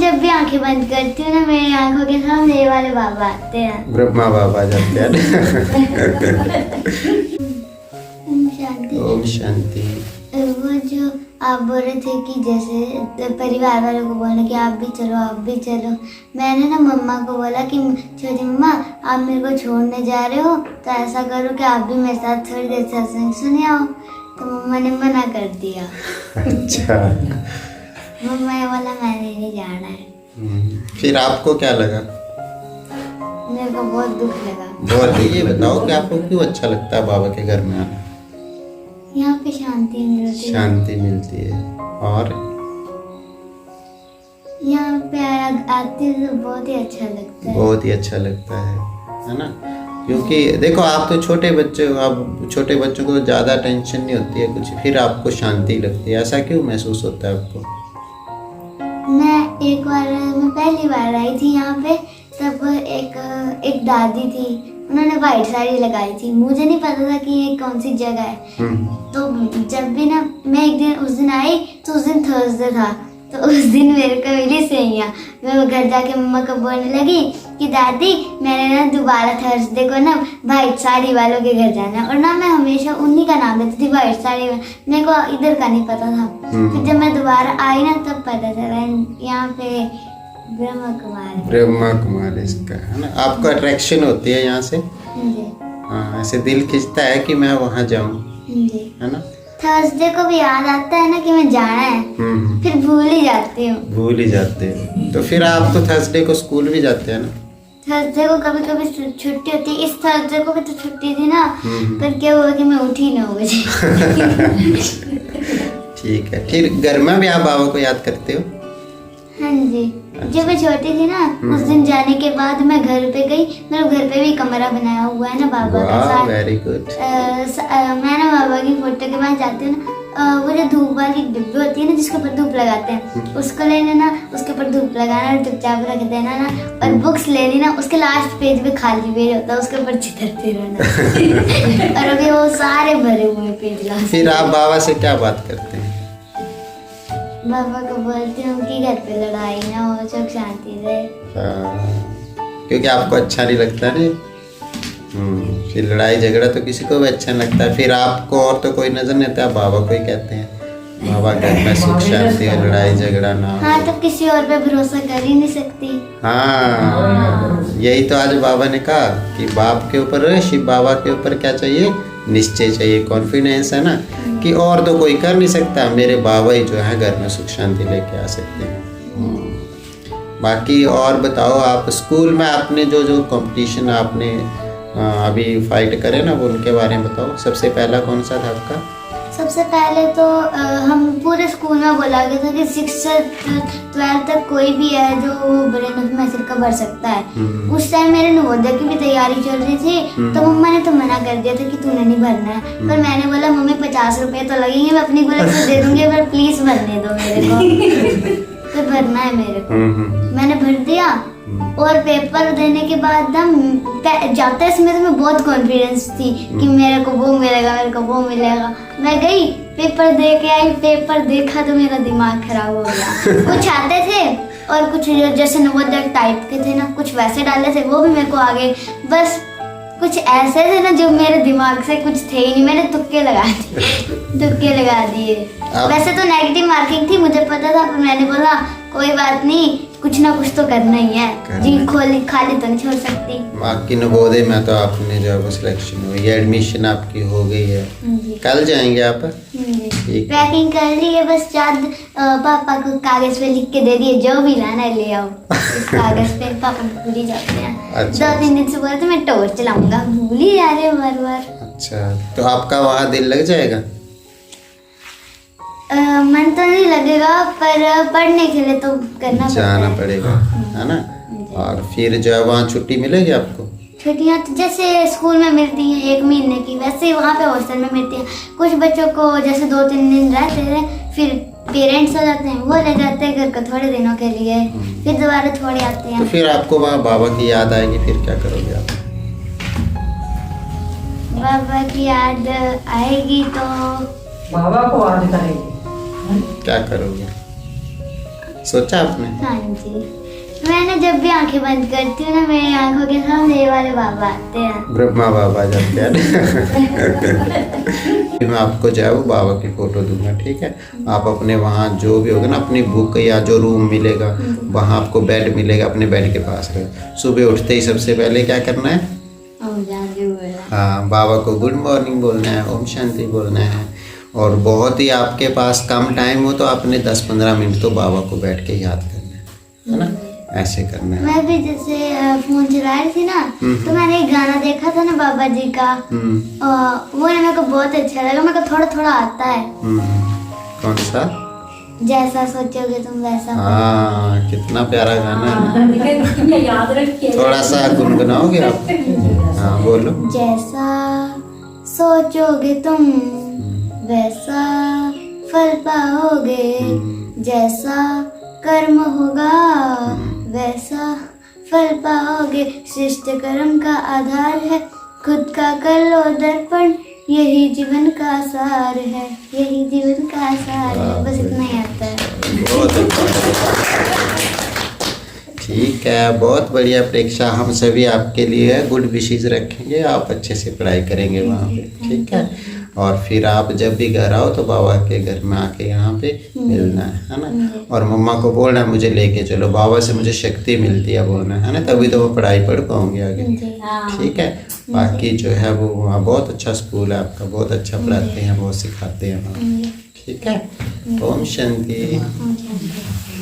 जब भी आंखें बंद करती हूँ ना, मेरी आंखों के सामने ये वाले बाबा आते हैं, ब्रह्मा बाबा आ जाते हैं। शांति। ओम शांति। वो जो आप बोल रहे थे कि जैसे परिवार वालों को बोलना कि आप भी चलो आप भी चलो, मैंने ना मम्मा को बोला कि छोटी मम्मा आप मेरे को छोड़ने जा रहे हो तो ऐसा करो कि आप भी मेरे साथ थोड़ी देर सत्संग सुने आओ। तो मम्मा ने मना कर दिया। अच्छा। मम्मा ने बोला मैंने नहीं जाना है। फिर आपको क्या लगा? मेरे को बहुत दुख लगा। बहुत। ये बताओ कि आपको क्यों अच्छा लगता है बाबा के घर में आना? यहाँ पे शांति मिलती है। शांति मिलती है। और यहाँ पे आते तो बहुत ही अच्छा लगता है। बहुत ही अच्छा लगता है ना? क्योंकि देखो आप तो छोटे बच्चे हो, आप छोटे बच्चों को ज़्यादा टेंशन नहीं होती है कुछ, फिर आपको शांति लगती है। ऐसा क्यों महसूस होता है आपको? मैं पहली बार आई थी यहाँ पे, तब एक दादी थी, उन्होंने वाइट साड़ी लगाई थी। मुझे नहीं पता था कि ये कौन सी जगह है। तो जब भी ना मैं एक दिन उस दिन आई तो उस दिन थर्सडे था, तो उस दिन मेरे को मिली सैया। मैं घर जाके मम्मा को बोलने लगी कि दादी मैंने ना दोबारा थर्सडे को ना वाइट साड़ी वालों के घर जाना है, और ना मैं हमेशा उन्हीं का नाम लेती थी वाइट साड़ी वाले, मेरे को इधर का नहीं पता था। फिर जब मैं दोबारा आई ना तब पता चला यहाँ पे ब्रह्मा कुमार इसका है ना। आपको अट्रैक्शन होती है यहाँ से? हाँ, ऐसे दिल खिंचता है कि मैं वहाँ जाऊँ, है ना? थर्सडे को भी याद आता है ना कि मैं जाना है, फिर भूल ही जाती हूँ। भूल ही जाते हो। तो फिर आप तो थर्सडे को स्कूल भी जाते हैं ना? थर्सडे को कभी कभी छुट्टी होती है। इस थर्सडे को भी तो छुट्टी थी ना, पर क्या हुआ कि मैं उठी 9 बजे। ठीक है। फिर घर में भी आप बाबा को याद करते हो? हाँ जी। जब मैं छोटी थी ना, उस दिन जाने के बाद मैं घर पे गई। मेरे घर पे भी कमरा बनाया हुआ है ना बाबा का साथ। Very good. मैं ना बाबा की फोटो के पास जाती हूँ ना, वो जो धूप वाली डिब्बी होती है ना जिसके ऊपर धूप लगाते हैं, उसको लेने ना, उसके ऊपर धूप लगाना और चुपचाप रख देना ना, और बुक्स लेनी ना, उसके लास्ट पेज पे खाली पेज होता है, उसके ऊपर चितरते रहना। और अभी वो सारे भरे हुए पेज लास्ट। फिर आप बाबा से क्या बात करते हैं? बाबा को बोलती हूँ कि घर पे लड़ाई ना हो, सब शांति रहे। क्योंकि आपको अच्छा नहीं लगता नहीं। फिर लड़ाई झगड़ा तो किसी को भी अच्छा नहीं लगता है। फिर आपको और तो कोई नजर नहीं आता, बाबा को ही कहते हैं बाबा घर में सुख शांति और लड़ाई झगड़ा ना हो। हाँ, तो किसी और पे भरोसा कर ही नहीं सकती। हाँ, यही तो आज बाबा ने कहा कि बाप के ऊपर, शिव बाबा के ऊपर क्या चाहिए? निश्चय चाहिए, कॉन्फिडेंस है ना, कि और तो कोई कर नहीं सकता, मेरे बाबा ही जो है घर में सुख शांति लेके आ सकते हैं। बाकी और बताओ, आप स्कूल में आपने जो जो कंपटीशन आपने अभी फाइट करे ना, वो उनके बारे में बताओ। सबसे पहला कौन सा था आपका? सबसे पहले तो हम पूरे स्कूल में बोला गया था कि 6 से 12 तक कोई भी है जो ब्रेन ऑफ मैसेज का भर सकता है। उस टाइम मेरे नवोदय की भी तैयारी चल रही थी, तो मम्मा ने तो मना कर दिया था कि तूने नहीं भरना है। पर मैंने बोला मम्मी 50 रुपए तो लगेंगे, मैं अपनी गोलक से दे दूंगी, पर प्लीज भरने दो मेरे को। तो भरना है मेरे को। मैंने भर दिया, और पेपर देने के बाद ना जाते समय तो मैं बहुत कॉन्फिडेंस थी कि मेरे को वो मिलेगा, मेरे को वो मिलेगा। मैं गई, पेपर दे के आई, पेपर देखा तो मेरा दिमाग खराब हो गया। कुछ आते थे और कुछ जैसे नवोदय टाइप के थे ना, कुछ वैसे डाले थे, वो भी मेरे को आ गए। बस कुछ ऐसे थे ना जो मेरे दिमाग से कुछ थे ही नहीं, मैंने तुक्के लगा दिए। वैसे तो नेगेटिव मार्किंग थी, मुझे पता था, पर मैंने बोला कोई बात नहीं, कुछ ना कुछ तो करना ही है, जी खाली तो नहीं छोड़ सकती। आपकी नवोदय में तो आपने जो है वो सिलेक्शन हुई है, एडमिशन आपकी हो गई है। कल जाएंगे आप? पैकिंग कर ली है, बस पापा को कागज पे लिख के दे दिए, जो भी लाना है ले आओ। इस कागज पे पापा भूल ही जाते हैं। अच्छा। 2-3 दिन से बोल रहे थे मैं टॉर्च चलाऊंगा, भूल ही जा रहे बार। अच्छा, तो आपका वहाँ दिल लग जाएगा? मन तो नहीं लगेगा, पर पढ़ने के लिए तो करना जाना पड़ेगा, है ना? और फिर जो है वहाँ छुट्टी मिलेगी आपको? छुट्टियाँ तो जैसे स्कूल में मिलती हैं 1 महीने की, वैसे वहाँ पे हॉस्टल में मिलती हैं। कुछ बच्चों को जैसे 2-3 दिन रहते हैं, फिर पेरेंट्स आ जाते हैं, वो ले जाते हैं घर को थोड़े दिनों के लिए, फिर दोबारा थोड़े आते हैं। तो फिर आपको वहाँ बाबा की याद आएगी, फिर क्या करोगे आप? बाबा की याद आएगी तो बाबा को याद करेंगे। क्या करोगे? सोचा आपने? हाँ जी, मैंने जब भी आंखें बंद करती हूँ ना, मेरी आंखों के सामने ये वाले बाबा आते हैं। ब्रह्मा बाबा जाते हैं फिर मैं आपको जो है वो बाबा की फोटो दूंगा, ठीक है? आप अपने वहाँ जो भी होगा ना, अपनी बुक या जो रूम मिलेगा वहाँ आपको बेड मिलेगा, अपने बेड के पास रहे। सुबह उठते ही सबसे पहले क्या करना है? ओम शांति बोलना। हाँ, बाबा को गुड मॉर्निंग बोलना है, ओम शांति बोलना है। और बहुत ही आपके पास कम टाइम हो तो आपने 10-15 मिनट तो बाबा को बैठ के याद करना है ना? ऐसे करना है। मैं भी जैसे फोन चला रही थी ना, तो मैंने एक गाना देखा था ना बाबा जी का, वो ना मेरे को बहुत अच्छा लगा, मेरे को थोड़ा थोड़ा आता है। कौन सा? जैसा सोचोगे तुम वैसा। हाँ, कितना प्यारा गाना है। याद रखिए। थोड़ा सा गुनगुनाओगे आप? हाँ बोलो। जैसा सोचोगे तुम वैसा फल पाओगे, जैसा कर्म होगा वैसा फल पाओगे। शिष्ट कर्म का आधार है, खुद का कर लो दर्पण, यही जीवन का सार है, यही जीवन का सार है। बस इतना ही आता है। बहुत अच्छा। ठीक है, बहुत बढ़िया प्रेक्षा। हम सभी आपके लिए गुड विशेस रखेंगे, आप अच्छे से पढ़ाई करेंगे वहाँ पे, ठीक है? और फिर आप जब भी घर आओ तो बाबा के घर में आके यहाँ पे मिलना है ना? और मम्मा को बोलना मुझे लेके चलो, बाबा से मुझे शक्ति मिलती है बोलना है ना, तभी तो वो पढ़ाई पढ़ पाऊंगी आगे, ठीक है? बाकी जो है वो वहाँ बहुत अच्छा स्कूल है आपका, बहुत अच्छा पढ़ाते हैं, बहुत सिखाते हैं वहाँ, ठीक है? ओम शांति। ओम शांति।